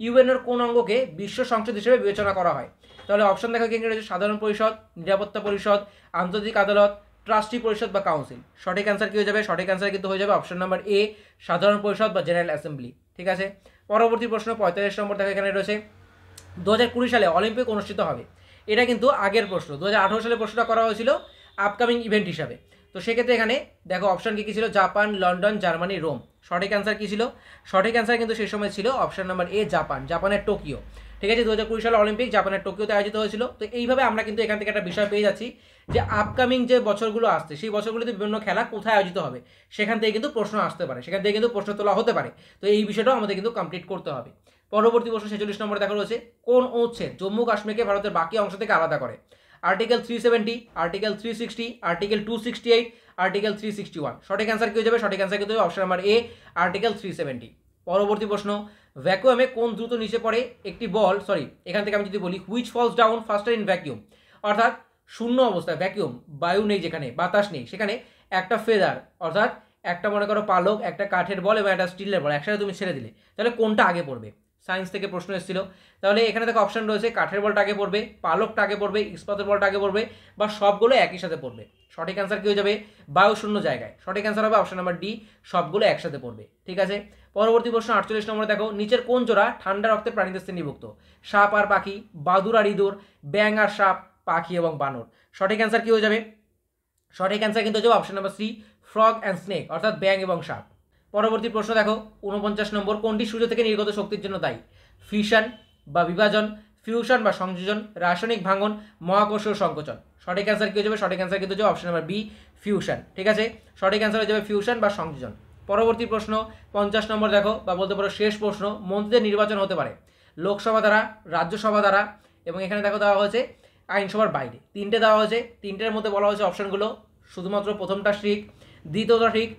ইউএনের কোন অঙ্গকে বিশ্ব সংসদ হিসেবে বিবেচনা করা হয়? তাহলে অপশন দেখা কি রয়েছে, সাধারণ পরিষদ, নিরাপত্তা পরিষদ, আন্তর্জাতিক আদালত, ট্রাস্টি পরিষদ বা কাউন্সিল। সঠিক অ্যান্সার কি হয়ে যাবে? সঠিক অ্যান্সার কিন্তু হয়ে যাবে অপশন নাম্বার এ, সাধারণ পরিষদ বা জেনারেল অ্যাসেম্বলি। ঠিক আছে, পরবর্তী প্রশ্ন 45 নম্বর দেখা এখানে রয়েছে, 2020 সালে অলিম্পিক অনুষ্ঠিত হবে? এটা কিন্তু আগের প্রশ্ন, 2018 সালে প্রশ্নটা করা হয়েছিল আপকামিং ইভেন্ট হিসাবে। তো সেক্ষেত্রে এখানে দেখো অপশন কি ছিল, জাপান, লন্ডন, জার্মানি, রোম। সঠিক অ্যান্সার কি ছিল? সঠিক অ্যান্সার কিন্তু সেই সময় ছিল অপশন নাম্বার এ, জাপান, জাপানের টোকিও। ঠিক আছে, 2020 সালে অলিম্পিক জাপানের টোকিওতে আয়োজিত হয়েছিল। তো এইভাবে আমরা কিন্তু এখান থেকে একটা বিষয় পেয়ে যাচ্ছি যে আপকামিং যে বছরগুলো আসছে সেই বছরগুলোতে বিভিন্ন খেলা কোথায় আয়োজিত হবে সেখান থেকে কিন্তু প্রশ্ন আসতে পারে, সেখান থেকে কিন্তু প্রশ্ন তোলা হতে পারে। তো এই বিষয়টাও আমাদের কিন্তু কমপ্লিট করতে হবে। পরবর্তী প্রশ্ন 46 নম্বরে দেখা রয়েছে, কোন অনুচ্ছেদ জম্মু কাশ্মীরকে ভারতের বাকি অংশ থেকে আলাদা করে? Article 370, article 360, article 268, article 361। সঠিক অ্যান্সার কি হয়ে যাবে? সঠিক অ্যান্সার কিন্তু অপশন নাম্বার এ, আর্টিকেল 370। পরবর্তী প্রশ্ন, ভ্যাকুয়ামে কোন দ্রুত নিচে পড়ে একটি বল, এখান থেকে আমি যদি বলি, which falls down faster in vacuum? অর্থাৎ শূন্য অবস্থায়, ভ্যাকিউম, বায়ু নেই, যেখানে বাতাস নেই, সেখানে একটা ফেদার, অর্থাৎ একটা মনে করো পালক, একটা কাঠের বল এবং একটা স্টিলের বল একসাথে তুমি ছেড়ে দিলে, তাহলে কোনটা আগে পড়বে? সায়েন্স থেকে প্রশ্ন এসেছিল। তাহলে এখানে দেখো অপশন রয়েছে, কাঠের বলটা আগে পড়বে, পালকটা আগে পড়বে, ইস্পাতের বলটা আগে পড়বে, বা সবগুলো একই সাথে পড়বে। সঠিক অ্যান্সার কি হয়ে যাবে? বায়ু শূন্য জায়গায়। সঠিক অ্যান্সার হবে অপশন নাম্বার ডি, সবগুলো একসাথে পড়বে। ঠিক আছে, পরবর্তী প্রশ্ন 48 নম্বরে দেখো, নিচের কোন জোড়া ঠান্ডা রক্তের প্রাণীদের শ্রেণীভুক্ত? সাপ আর পাখি, বাদুর আর ইঁদুর, ব্যাং আর সাপ, পাখি এবং বানর। সঠিক অ্যান্সার কি হয়ে যাবে? সঠিক অ্যান্সার কিন্তু হয়ে যাবে option number C, frog and snake, অর্থাৎ ব্যাং এবং সাপ। পরবর্তী প্রশ্ন দেখো 49 নম্বর, কোনটি সূর্য থেকে নির্গত শক্তির জন্য দায়ী? ফিশন বা বিভাজন, ফিউশন বা সংযোজন, রাসায়নিক ভাঙন, মহাকর্ষীয় সংকোচন। সঠিক অ্যান্সার কি হয়ে যাবে? সঠিক অ্যান্সার কিন্তু হয়ে যাবে অপশন নাম্বার বি, ফিউশন। ঠিক আছে, সঠিক অ্যান্সার হয়ে যাবে ফিউশন বা সংযোজন। পরবর্তী প্রশ্ন 50 নম্বর দেখো, বা বলতে পারো শেষ প্রশ্ন, মন্ত্রীদের নির্বাচন হতে পারে লোকসভা দ্বারা, রাজ্যসভা দ্বারা, এবং এখানে দেখো দেওয়া হয়েছে আইনসভার বাইরে। তিনটে দেওয়া হয়েছে, তিনটের মধ্যে বলা হয়েছে অপশানগুলো শুধুমাত্র প্রথমটা ঠিক, দ্বিতীয়টা ঠিক,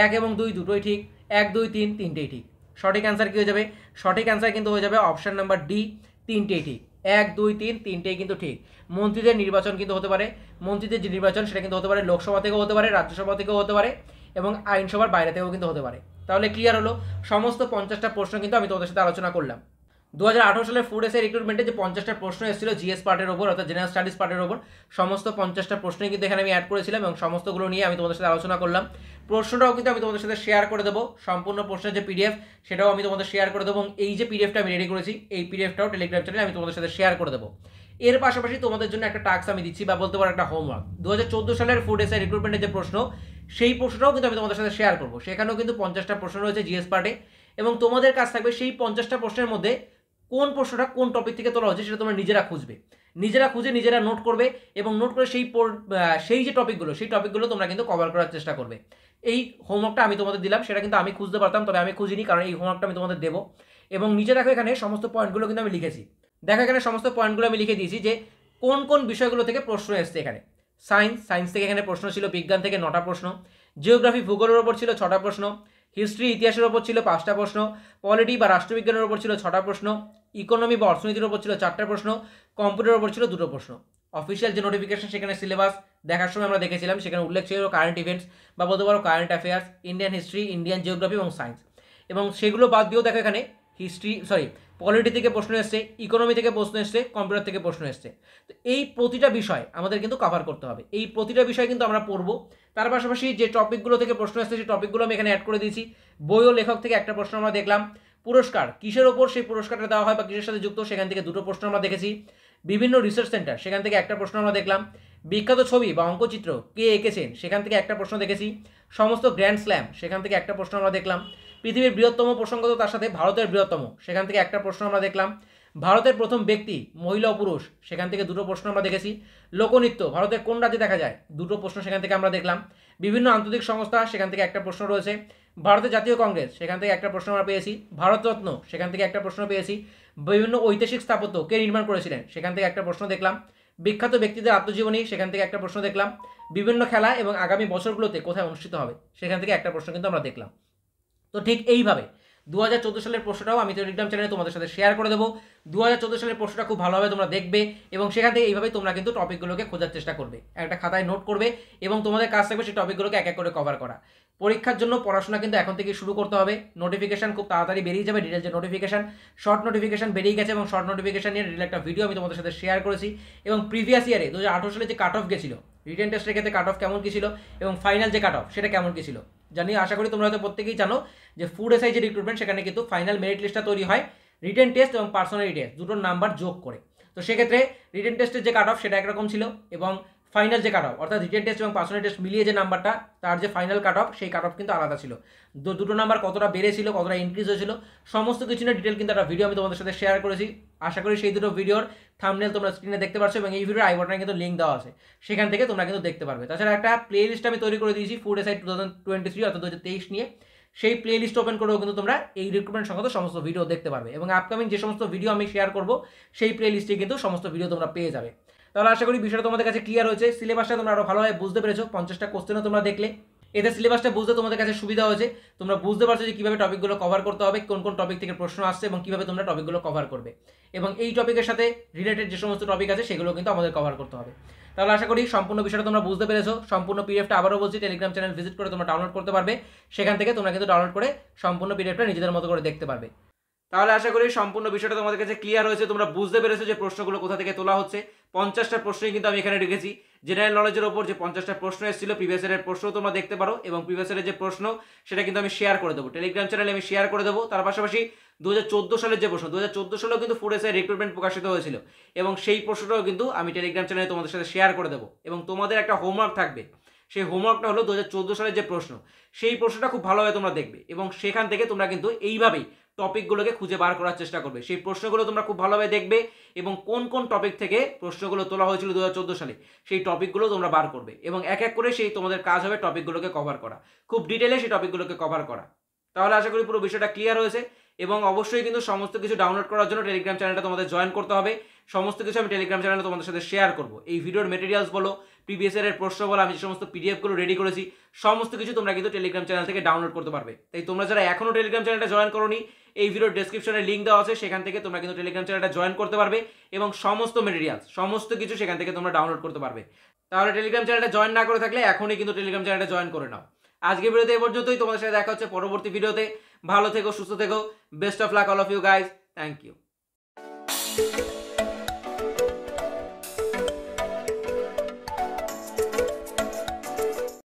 1 এবং 2 দুটোই ঠিক, 1 2 3 তিনটেই ঠিক। সঠিক অ্যান্সার কী হয়ে যাবে? সঠিক অ্যান্সার কিন্তু হয়ে যাবে অপশান নাম্বার ডি, তিনটেই ঠিক। 1 2 3 তিনটেই কিন্তু ঠিক। মন্ত্রীদের নির্বাচন কিন্তু হতে পারে, মন্ত্রীদের যে নির্বাচন সেটা কিন্তু হতে পারে লোকসভা থেকেও হতে পারে, রাজ্যসভা থেকেও হতে পারে, এবং আইনসভার বাইরে থেকেও কিন্তু হতে পারে। তাহলে ক্লিয়ার হলো, সমস্ত 50টা প্রশ্ন কিন্তু আমি তোমাদের সাথে আলোচনা করলাম। 2018 সালের ফুড এসআই রিক্রুটমেন্টে যে 50টা প্রশ্ন এসেছিল জিএস পার্টের ওপর, অর্থাৎ জেনারেল স্টাডিজ পার্টের ওপর, সমস্ত 50টা প্রশ্নই কিন্তু এখানে আমি অ্যাড করেছিলাম এবং সমস্তগুলো নিয়ে আমি তোমাদের সাথে আলোচনা করলাম। প্রশ্নটাও কিন্তু আমি তোমাদের সাথে শেয়ার করে দেবো, সম্পূর্ণ প্রশ্নের যে পিডিএফ সেটাও আমি তোমাদের শেয়ার করে দেবো, এবং এই যে পিডিএফটা আমি রেডি করেছি এই পিডিএফটাও টেলিগ্রাম চ্যানেলে আমি তোমাদের সাথে শেয়ার করে দেবো। এর পাশাপাশি তোমাদের জন্য একটা টাস্ক আমি দিচ্ছি, বা বলতে পারো একটা হোমওয়ার্ক। 2014 সালের ফুড এসআই রিক্রুটমেন্টের যে প্রশ্ন সেই প্রশ্নটাও কিন্তু আমি তোমাদের সাথে শেয়ার করবো। সেখানেও কিন্তু 50টা প্রশ্ন রয়েছে জিএস পার্টে, এবং তোমাদের কাজ থাকবে সেই 50টা প্রশ্নের মধ্যে কোন প্রশ্নটা কোন টপিক থেকে তোলা হচ্ছে সেটা তোমরা নিজেরা খুঁজবে, নিজেরা খুঁজে নিজেরা নোট করবে, এবং নোট করে সেই যে টপিকগুলো সেই টপিকগুলো তোমরা কিন্তু কভার করার চেষ্টা করবে। এই হোমওয়ার্কটা আমি তোমাদের দিলাম, সেটা কিন্তু আমি খুঁজতে পারতাম, তবে আমি খুঁজিনি, কারণ এই হোমওয়ার্কটা আমি তোমাদের দেবো। এবং নিচে দেখো এখানে সমস্ত পয়েন্টগুলো কিন্তু আমি লিখেছি। দেখো এখানে সমস্ত পয়েন্টগুলো আমি লিখে দিয়েছি যে কোন কোন বিষয়গুলো থেকে প্রশ্ন এসছে। এখানে সায়েন্স থেকে এখানে প্রশ্ন ছিল, বিজ্ঞান থেকে 9টা প্রশ্ন, জিওগ্রাফি ভূগোলের ওপর ছিল 6টা প্রশ্ন, হিস্ট্রি ইতিহাসের ওপর ছিল 5টা প্রশ্ন, পলিটি বা রাষ্ট্রবিজ্ঞানের ওপর ছিল 6টা প্রশ্ন, ইকোনমি বা অর্থনীতির ওপর ছিল 4টা প্রশ্ন, কম্পিউটারের ওপর ছিল 2টো প্রশ্ন। অফিসিয়াল যে নোটিফিকেশন সেখানে সিলেবাস দেখার সময় আমরা দেখেছিলাম, সেখানে উল্লেখ ছিল কারেন্ট ইভেন্টস বা বলতে পারো current affairs, Indian history, Indian geography এবং সায়েন্স। এবং সেগুলো বাদ দিয়েও দেখো এখানে পলিটি থেকে প্রশ্ন এসছে, ইকোনমি থেকে প্রশ্ন এসছে, কম্পিউটার থেকে প্রশ্ন এসছে। তো এই প্রতিটা বিষয় আমাদের কিন্তু কভার করতে হবে, এই প্রতিটা বিষয় কিন্তু আমরা পড়বো। তার পাশাপাশি যে টপিকগুলো থেকে প্রশ্ন এসছে সেই টপিকগুলো আমি এখানে অ্যাড করে দিয়েছি। বই ও লেখক থেকে একটা প্রশ্ন আমরা দেখলাম, পুরস্কার কিসের ওপর সেই পুরস্কারটা দেওয়া হয় বা কিসের সাথে যুক্ত সেখান থেকে 2টো প্রশ্ন আমরা দেখেছি। বিভিন্ন রিসার্চ সেন্টার সেখান থেকে একটা প্রশ্ন আমরা দেখলাম। বিখ্যাত ছবি বা অঙ্কচিত্র কে এঁকেছেন সেখান থেকে একটা প্রশ্ন দেখেছি। সমস্ত গ্র্যান্ড স্ল্যাম সেখান থেকে একটা প্রশ্ন আমরা দেখলাম। পৃথিবীর বৃহত্তম প্রসঙ্গত তার সাথে ভারতের বৃহত্তম সেখান থেকে একটা প্রশ্ন আমরা দেখলাম। ভারতের প্রথম ব্যক্তি মহিলা ও পুরুষ সেখান থেকে 2টো প্রশ্ন আমরা দেখেছি। লোকনৃত্য ভারতের কোন রাজ্যে দেখা যায় 2টো প্রশ্ন সেখান থেকে আমরা দেখলাম। বিভিন্ন আন্তর্জাতিক সংস্থা সেখান থেকে একটা প্রশ্ন রয়েছে। ভারতের জাতীয় কংগ্রেস সেখান থেকে একটা প্রশ্ন আমরা পেয়েছি। ভারতরত্ন সেখান থেকে একটা প্রশ্ন পেয়েছি। বিভিন্ন ঐতিহাসিক স্থাপত্য কে নির্মাণ করেছিলেন সেখান থেকে একটা প্রশ্ন দেখলাম। বিখ্যাত ব্যক্তিদের আত্মজীবনী সেখান থেকে একটা প্রশ্ন দেখলাম। বিভিন্ন খেলা এবং আগামী বছরগুলোতে কোথায় অনুষ্ঠিত হবে সেখান থেকে একটা প্রশ্ন কিন্তু আমরা দেখলাম। তো ঠিক এইভাবে 2014 সালের প্রশ্নটাও আমি টেলিগ্রাম চ্যানেলে তোমাদের সাথে শেয়ার করে দেবো। 2014 সালের প্রশ্নটা খুব ভালোভাবে তোমরা দেখবে, এবং সেখান থেকে এইভাবে তোমরা কিন্তু টপিকগুলোকে খোঁজার চেষ্টা করবে, একটা খাতায় নোট করবে, এবং তোমাদের কাজ থাকবে সেই টপিকগুলোকে এক এক করে কভার করা। পরীক্ষার জন্য পড়াশোনা কিন্তু এখন থেকে শুরু করতে হবে। নোটিফিকেশন খুব তাড়াতাড়ি বেরিয়ে যাবে, ডিটেল যে নোটিফিকেশন, শর্ট নোটিফিকেশন বেরিয়ে গেছে, এবং শর্ট নোটিফিকেশন নিয়ে ডিটেল একটা ভিডিও আমি তোমাদের সাথে শেয়ার করেছি। এবং প্রিভিয়াস ইয়ারে 2018 সালে যে কাট অফ গেছিলো রিটেন টেস্টের ক্ষেত্রে কাট অফ কেমন কী ছিল, এবং ফাইনাল যে কাট অফ সেটা কেমন কী ছিল জানি, আশা করি তোমরা হয়তো প্রত্যেকেই জানো যে ফুড এসআই যে রিক্রুটমেন্ট সেখানে কিন্তু ফাইনাল মেরিট লিস্টটা তৈরি হয় রিটেন টেস্ট এবং পার্সোনালিটি টেস্ট দুটোর নাম্বার যোগ করে। তো সেক্ষেত্রে রিটেন টেস্টের যে কাট অফ সেটা একরকম ছিল, এবং ফাইনাল যে কাট অফ অর্থাৎ রিটেন টেস্ট এবং পার্সোনালিটি টেস্ট মিলিয়ে যে নাম্বারটা তার যে ফাইনাল কাট অফ সেই কাট অফ কিন্তু আলাদা ছিল। দুটো নাম্বার কতটা বেড়েছিল, কতটা ইনক্রিজ হয়েছিল, সমস্ত কিছু নিয়ে ডিটেল কিন্তু একটা ভিডিও আমি তোমাদের সাথে শেয়ার করেছি। আশা করি সেই দুটো ভিডিওর থাম্বনেল তোমরা স্ক্রিনে দেখতে পাচ্ছ, এবং এই ভিডিওর আই বাটনে কিন্তু লিঙ্ক দেওয়া আছে, সেখান থেকে তোমরা কিন্তু দেখতে পারবে। তাছাড়া একটা প্লে লিস্ট আমি তৈরি করে দিয়েছি ফুড এসআই 2023 অর্থাৎ 2023 নিয়ে, সেই প্লে লিস্ট ওপেন করেও কিন্তু তোমরা এই রিক্রুটমেন্ট সংক্রান্ত সমস্ত ভিডিও দেখতে পারবে, এবং আপকামিং যে সমস্ত ভিডিও আমি শেয়ার করবো সেই প্লে লিস্টে কিন্তু সমস্ত ভিডিও তোমরা পেয়ে যাবে। তাহলে আশা করি বিষয়টা তোমাদের কাছে ক্লিয়ার হয়েছে, সিলেবাসটা তোমরা আরও ভালোভাবে বুঝতে পেরেছো। 50টা কোশ্চেনও তোমরা দেখলে, এতে সিলেবাসটা বুঝতে তোমাদের কাছে সুবিধা হয়েছে। তোমরা বুঝতে পারছো যে কীভাবে টপিকগুলো কভার করতে হবে, কোন কোন টপিক থেকে প্রশ্ন আসছে, এবং কীভাবে তোমরা টপিকগুলো কভার করবে, এবং এই টপিকের সাথে রিলেটেড যে সমস্ত টপিক আছে সেগুলো কিন্তু আমাদের কভার করতে হবে। তাহলে আশা করি সম্পূর্ণ বিষয়টা তোমরা বুঝতে পেরেছো। সম্পূর্ণ পিডিএফটা আবারও বলছি টেলিগ্রাম চ্যানেল ভিজিট করে তোমরা ডাউনলোড করতে পারবে, সেখান থেকে তোমরা কিন্তু ডাউনলোড করে সম্পূর্ণ পিডিএফটা নিজেদের মতো করে দেখতে পারবে। তাহলে আশা করি সম্পূর্ণ বিষয়টা তোমাদের কাছে ক্লিয়ার হয়েছে, তোমরা বুঝতে পেরেছো যে প্রশ্নগুলো কোথা থেকে তোলা হচ্ছে। 50টা প্রশ্নই কিন্তু আমি এখানে রেখেছি। জেনারেল নলেজের ওপর যে 50টা প্রশ্ন এসেছিল প্রিভিয়াস ইয়ারের প্রশ্ন তোমরা দেখতে পারো, এবং প্রিভিয়াস ইয়ারের যে প্রশ্ন সেটা কিন্তু আমি শেয়ার করে দেবো টেলিগ্রাম চ্যানেলে, আমি শেয়ার করে দেবো। তার পাশাপাশি 2014 সালের যে প্রশ্ন 2014 সালেও কিন্তু ফুড এসআই রিক্রুটমেন্ট প্রকাশিত হয়েছিল, এবং সেই প্রশ্নটাও কিন্তু আমি টেলিগ্রাম চ্যানেলে তোমাদের সাথে শেয়ার করে দেবো। এবং তোমাদের একটা হোমওয়ার্ক থাকবে, সেই হোমওয়ার্কটা হলো 2014 সালের যে প্রশ্ন সেই প্রশ্নটা খুব ভালোভাবে তোমরা দেখবে, এবং সেখান থেকে তোমরা কিন্তু এইভাবেই টপিকগুলোকে খুঁজে বার করার চেষ্টা করবে। সেই প্রশ্নগুলো তোমরা খুব ভালোভাবে দেখবে এবং কোন কোন টপিক থেকে প্রশ্নগুলো তোলা হয়েছিল 2014 সালে সেই টপিকগুলো তোমরা বার করবে এবং এক এক করে সেই তোমাদের কাজ হবে টপিকগুলোকে কভার করা, খুব ডিটেলে সেই টপিকগুলোকে কভার করা। তাহলে আশা করি পুরো বিষয়টা ক্লিয়ার হয়েছে এবং অবশ্যই কিন্তু সমস্ত কিছু ডাউনলোড করার জন্য টেলিগ্রাম চ্যানেলটা তোমাদের জয়েন করতে হবে। সমস্ত কিছু আমি টেলিগ্রাম চ্যানেলে তোমাদের সাথে শেয়ার করব। এই ভিডিওর মেটেরিয়ালস বলো, প্রিভিয়াস ইয়ারের প্রশ্ন বলো, আমি যে সমস্ত পিডিএফগুলো রেডি করেছি সমস্ত কিছু তোমরা কিন্তু টেলিগ্রাম চ্যানেল থেকে ডাউনলোড করতে পারবে। তাই তোমরা যারা এখনও টেলিগ্রাম চ্যানেলটা জয়েন করোনি, এই ভিডিওর ডেসক্রিপশনে লিঙ্ক দেওয়া আছে, সেখান থেকে তোমরা কিন্তু টেলিগ্রাম চ্যানেলটা জয়েন করতে পারবে এবং সমস্ত মেটেরিয়ালস সমস্ত কিছু সেখান থেকে তোমরা ডাউনলোড করতে পারবে। তাহলে টেলিগ্রাম চ্যানেলটা জয়েন না করে থাকলে এখনই কিন্তু টেলিগ্রাম চ্যানেলটা জয়েন করে নাও। আজকের ভিডিওতে এই পর্যন্তই, তোমাদের সাথে দেখা হচ্ছে পরবর্তী ভিডিওতে। ভালো থেকো, সুস্থ থেকো, best of luck all of you guys, thank you.